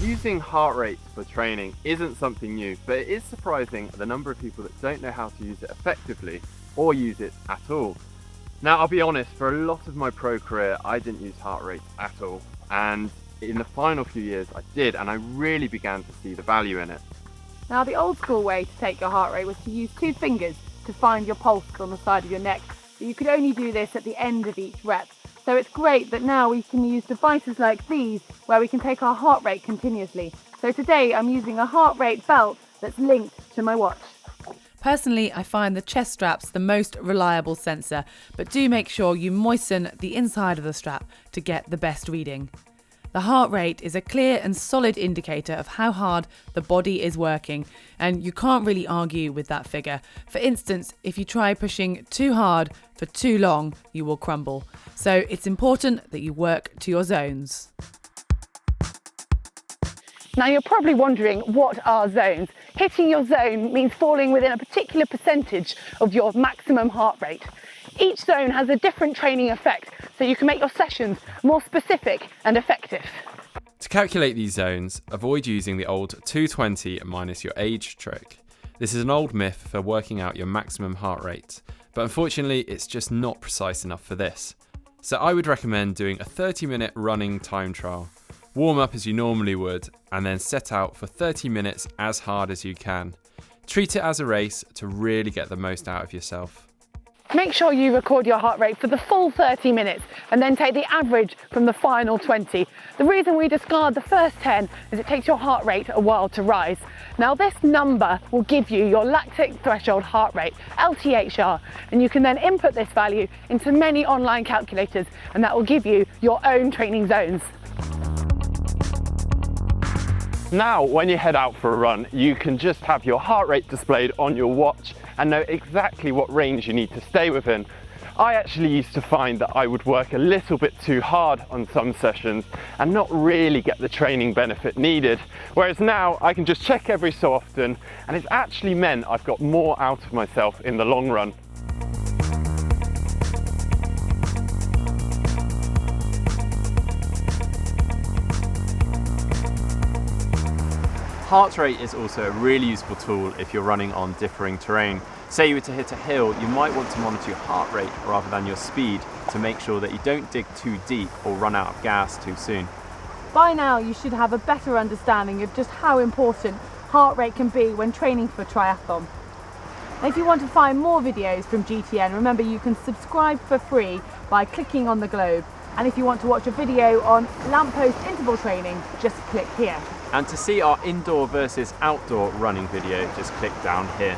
Using heart rate for training isn't something new, but it is surprising the number of people that don't know how to use it effectively or use it at all. Now, I'll be honest, for a lot of my pro career, I didn't use heart rate at all. And in the final few years, I did, and I really began to see the value in it. Now, the old school way to take your heart rate was to use 2 fingers to find your pulse on the side of your neck, but you could only do this at the end of each rep. So it's great that now we can use devices like these where we can take our heart rate continuously. So today I'm using a heart rate belt that's linked to my watch. Personally, I find the chest straps the most reliable sensor, but do make sure you moisten the inside of the strap to get the best reading. The heart rate is a clear and solid indicator of how hard the body is working, and you can't really argue with that figure. For instance, if you try pushing too hard for too long, you will crumble. So it's important that you work to your zones. Now you're probably wondering, what are zones? Hitting your zone means falling within a particular percentage of your maximum heart rate. Each zone has a different training effect, so you can make your sessions more specific and effective. To calculate these zones, avoid using the old 220 minus your age trick. This is an old myth for working out your maximum heart rate, but unfortunately it's just not precise enough for this. So I would recommend doing a 30-minute running time trial. Warm up as you normally would, and then set out for 30 minutes as hard as you can. Treat it as a race to really get the most out of yourself. Make sure you record your heart rate for the full 30 minutes and then take the average from the final 20. The reason we discard the first 10 is it takes your heart rate a while to rise. Now this number will give you your lactic threshold heart rate, LTHR, and you can then input this value into many online calculators, and that will give you your own training zones. Now, when you head out for a run, you can just have your heart rate displayed on your watch and know exactly what range you need to stay within. I actually used to find that I would work a little bit too hard on some sessions and not really get the training benefit needed, whereas now I can just check every so often, and it's actually meant I've got more out of myself in the long run. Heart rate is also a really useful tool if you're running on differing terrain. Say you were to hit a hill, you might want to monitor your heart rate rather than your speed to make sure that you don't dig too deep or run out of gas too soon. By now you should have a better understanding of just how important heart rate can be when training for triathlon. And if you want to find more videos from GTN, remember you can subscribe for free by clicking on the globe. And if you want to watch a video on lamppost interval training, just click here. And to see our indoor versus outdoor running video, just click down here.